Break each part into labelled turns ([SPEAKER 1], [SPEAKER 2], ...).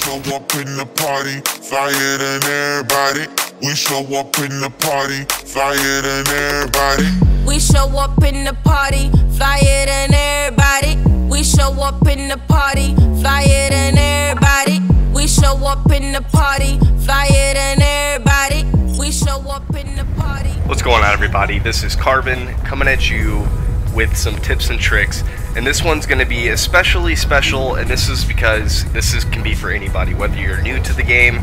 [SPEAKER 1] show up in the party, flyer than everybody. We show up in the party, flyer than everybody.
[SPEAKER 2] We show up in the party, flyer than everybody. We show up in the party, flyer than everybody. We show up in the party, flyer than everybody. We show up in the party.
[SPEAKER 3] What's going on, everybody? This is Carbon coming at you with some tips and tricks, and this one's going to be especially special, and this is because can be for anybody, whether you're new to the game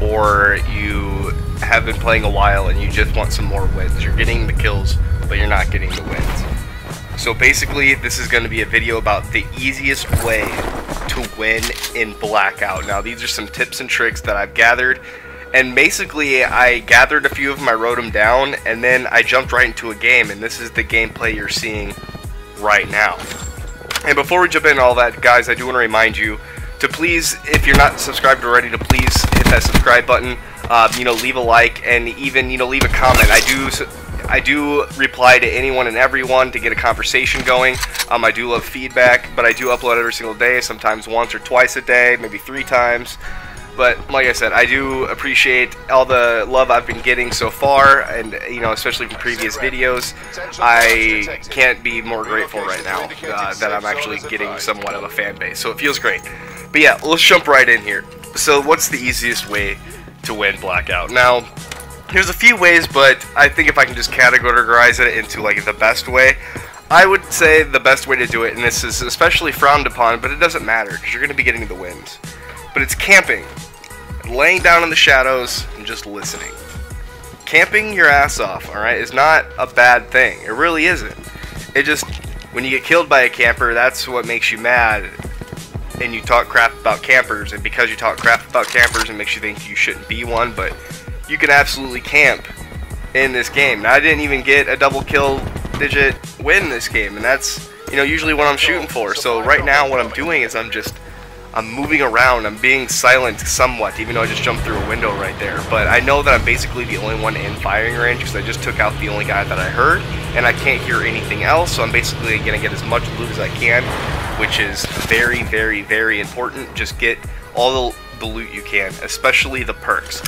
[SPEAKER 3] or you have been playing a while and you just want some more wins. You're getting the kills, but you're not getting the wins. So basically, this is going to be a video about the easiest way to win in Blackout. Now, these are some tips and tricks that I've gathered, and basically I gathered a few of them, I wrote them down, and then I jumped right into a game, and this is the gameplay you're seeing right now. And before we jump into all that, guys, I do want to remind you to please, if you're not subscribed already, to please hit that subscribe button, leave a like, and even, leave a comment. I do reply to anyone and everyone to get a conversation going. I do love feedback, but I do upload every single day, sometimes once or twice a day, maybe 3 times. But like I said, I do appreciate all the love I've been getting so far, and especially from previous videos. I can't be more grateful right now that I'm actually getting somewhat of a fan base, so it feels great. But yeah, let's jump right in here. So what's the easiest way to win Blackout? Now, there's a few ways, but I think if I can just categorize it into like the best way, I would say the best way to do it, and this is especially frowned upon, but it doesn't matter because you're going to be getting the wins. But it's camping, laying down in the shadows, and just listening. Camping your ass off, alright, is not a bad thing. It really isn't. It just, when you get killed by a camper, that's what makes you mad, and you talk crap about campers, and because you talk crap about campers, it makes you think you shouldn't be one, but you can absolutely camp in this game. Now, I didn't even get a double kill digit win in this game, and that's, usually what I'm shooting for. So right now, what I'm doing is I'm moving around, I'm being silent somewhat, even though I just jumped through a window right there. But I know that I'm basically the only one in firing range because I just took out the only guy that I heard, and I can't hear anything else, so I'm basically going to get as much loot as I can, which is very, very, very important. Just get all the loot you can, especially the perks.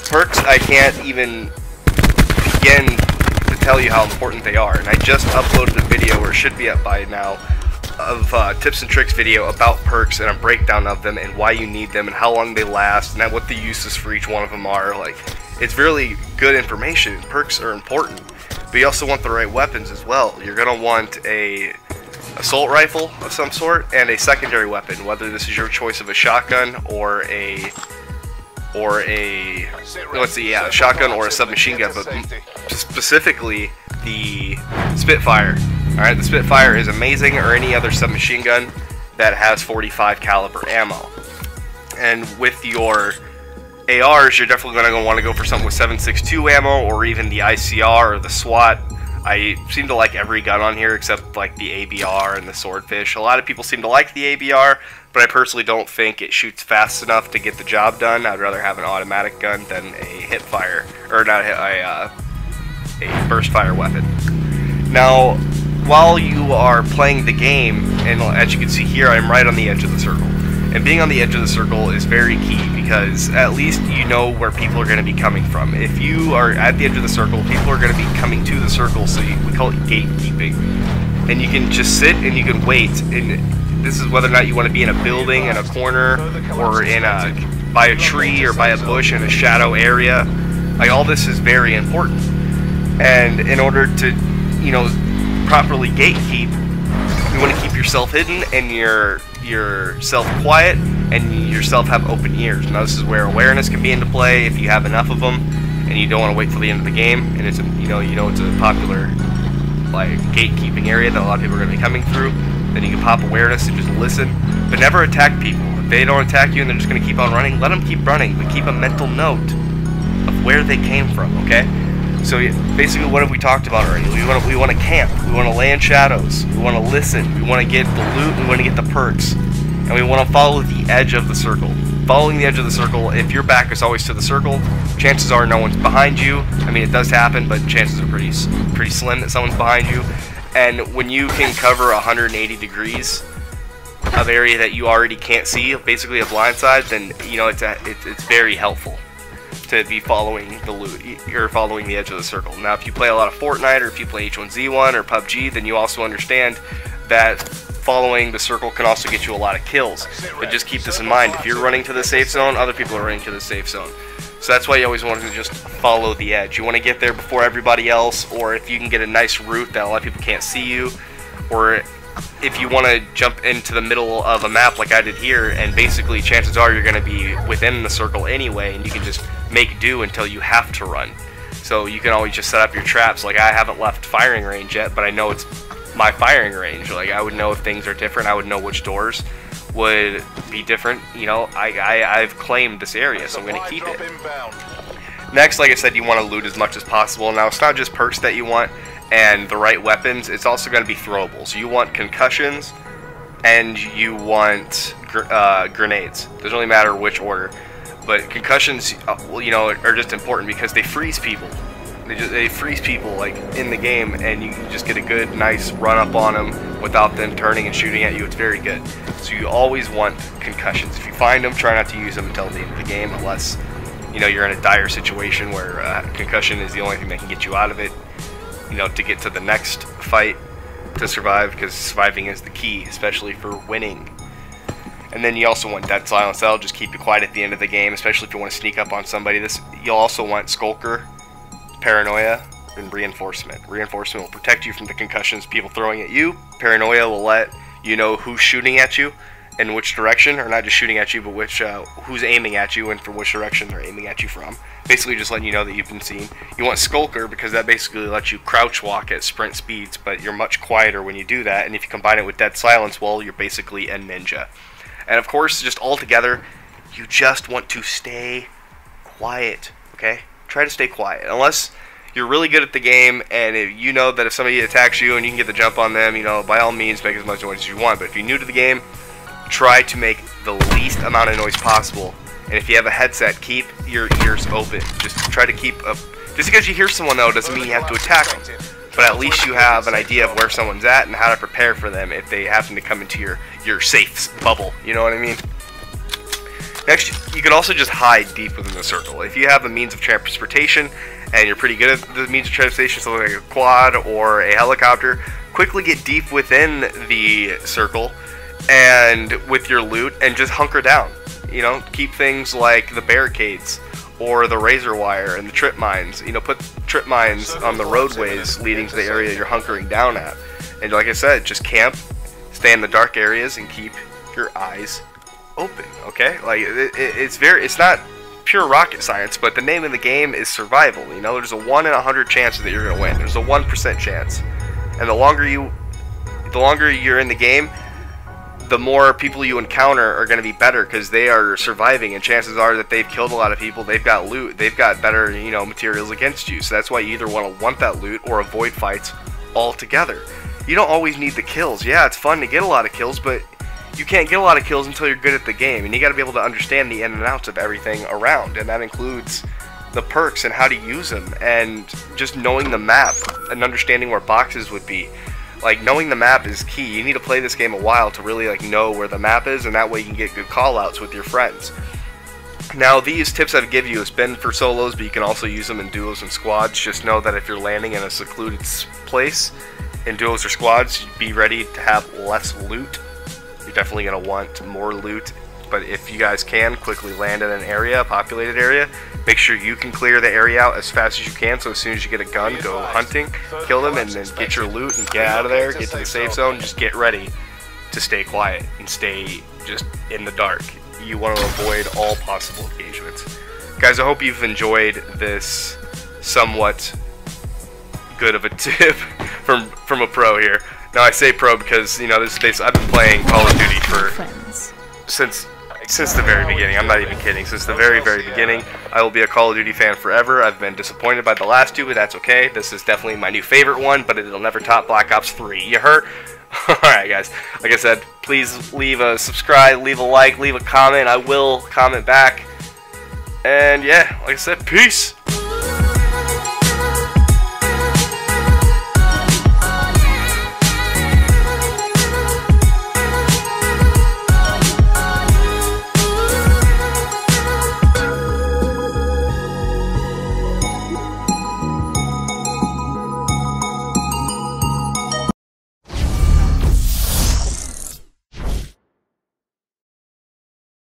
[SPEAKER 3] Perks, I can't even begin to tell you how important they are, and I just uploaded a video, or it should be up by now, of tips and tricks video about perks and a breakdown of them and why you need them and how long they last and what the uses for each one of them are. Like, it's really good information. Perks are important, but you also want the right weapons as well. You're gonna want a assault rifle of some sort and a secondary weapon, whether this is your choice of a shotgun or a shotgun or a submachine gun, but specifically the Spitfire. Alright, the Spitfire is amazing, or any other submachine gun that has 45 caliber ammo. And with your ARs, you're definitely going to want to go for something with 7.62 ammo, or even the ICR or the SWAT. I seem to like every gun on here except like the ABR and the Swordfish. A lot of people seem to like the ABR, but I personally don't think it shoots fast enough to get the job done. I'd rather have an automatic gun than a hip fire, or not a burst fire weapon. Now, while you are playing the game, and as you can see here, I'm right on the edge of the circle. And being on the edge of the circle is very key, because at least you know where people are going to be coming from. If you are at the edge of the circle, people are going to be coming to the circle, so we call it gatekeeping. And you can just sit and you can wait, and this is whether or not you want to be in a building, in a corner, or by a tree, or by a bush in a shadow area. Like, all this is very important. And in order to, properly gatekeep, you want to keep yourself hidden and yourself quiet and yourself have open ears. Now, this is where awareness can be into play if you have enough of them and you don't want to wait till the end of the game, and it's it's a popular like gatekeeping area that a lot of people are going to be coming through. Then you can pop awareness and just listen, but never attack people. If they don't attack you and they're just going to keep on running, let them keep running, but keep a mental note of where they came from. Okay. So basically, what have we talked about already? We want to camp. We want to lay in shadows. We want to listen. We want to get the loot. We want to get the perks, and we want to follow the edge of the circle. Following the edge of the circle, if your back is always to the circle, chances are no one's behind you. I mean, it does happen, but chances are pretty slim that someone's behind you. And when you can cover 180 degrees, of area that you already can't see, basically a blind side, then you know it's very helpful to be following the loot. You're following the edge of the circle. Now, if you play a lot of Fortnite, or if you play H1Z1 or PUBG, then you also understand that following the circle can also get you a lot of kills. But just keep this in mind: if you're running to the safe zone, other people are running to the safe zone. So that's why you always want to just follow the edge. You want to get there before everybody else, or if you can get a nice route that a lot of people can't see you, or if you want to jump into the middle of a map like I did here, and basically chances are you're going to be within the circle anyway, and you can just make do until you have to run. So you can always just set up your traps. Like, I haven't left firing range yet, but I know it's my firing range. Like, I would know if things are different. I would know which doors would be different. You know, I've claimed this area, so I'm going to keep it. Next, like I said, you want to loot as much as possible. Now, it's not just perks that you want and the right weapons, it's also going to be throwables. You want concussions, and you want grenades. Doesn't really matter which order, but concussions, you know, are just important because they freeze people. They freeze people like in the game, and you can just get a good, nice run up on them without them turning and shooting at you. It's very good. So you always want concussions. If you find them, try not to use them until the end of the game, unless you know you're in a dire situation where concussion is the only thing that can get you out of it. You know, to get to the next fight to survive, because surviving is the key, especially for winning. And then you also want dead silence. That'll just keep you quiet at the end of the game, especially if you want to sneak up on somebody. You'll also want skulker, paranoia, and reinforcement. Reinforcement will protect you from the concussions people throwing at you. Paranoia will let you know who's shooting at you and which direction, or not just shooting at you, but who's aiming at you and from which direction they're aiming at you from. Basically just letting you know that you've been seen. You want skulker because that basically lets you crouch walk at sprint speeds, but you're much quieter when you do that. And if you combine it with dead silence, well, you're basically a ninja. And of course, just all together, you just want to stay quiet, okay? Try to stay quiet. Unless you're really good at the game, and if you know that if somebody attacks you and you can get the jump on them, you know, by all means, make as much noise as you want. But if you're new to the game, try to make the least amount of noise possible. And if you have a headset, keep your ears open. Just try to keep up. Just because you hear someone, though, doesn't mean you have to attack them. But at least you have an idea of where someone's at and how to prepare for them if they happen to come into your safe bubble. You know what I mean? Next, you can also just hide deep within the circle. If you have a means of transportation and you're pretty good at the means of transportation, something like a quad or a helicopter, quickly get deep within the circle and with your loot and just hunker down. You know, keep things like the barricades or the razor wire and the trip mines. You know, put trip mines on the roadways leading to the area you're hunkering down at. And like I said, just camp, stay in the dark areas, and keep your eyes open. Okay, like it's not pure rocket science, but the name of the game is survival. You know, there's a 1 in 100 chance that you're gonna win. There's a 1% chance, and the longer you're in the game, the more people you encounter are going to be better because they are surviving, and chances are that they've killed a lot of people, they've got loot, they've got better, you know, materials against you. So that's why you either want that loot or avoid fights altogether. You don't always need the kills. Yeah, it's fun to get a lot of kills, but you can't get a lot of kills until you're good at the game, and you got to be able to understand the in and outs of everything around, and that includes the perks and how to use them, and just knowing the map and understanding where boxes would be. Like, knowing the map is key. You need to play this game a while to really like know where the map is, and that way you can get good call-outs with your friends. Now, these tips I've given you has been for solos, but you can also use them in duos and squads. Just know that if you're landing in a secluded place in duos or squads, be ready to have less loot. You're definitely going to want more loot, but if you guys can quickly land in an area, a populated area, make sure you can clear the area out as fast as you can, so as soon as you get a gun, go hunting, kill them, and then get your loot and get out of there, get to the safe zone. Just get ready to stay quiet and stay just in the dark. You want to avoid all possible engagements. Guys, I hope you've enjoyed this somewhat good of a tip from a pro here. Now, I say pro because, you know, this space, I've been playing Call of Duty since the very beginning. I'm not even kidding. Since the very, very beginning, I will be a Call of Duty fan forever. I've been disappointed by the last two, but that's okay. This is definitely my new favorite one, but it'll never top Black Ops 3. You heard? Alright, guys. Like I said, please leave a subscribe, leave a like, leave a comment. I will comment back. And yeah, like I said, peace!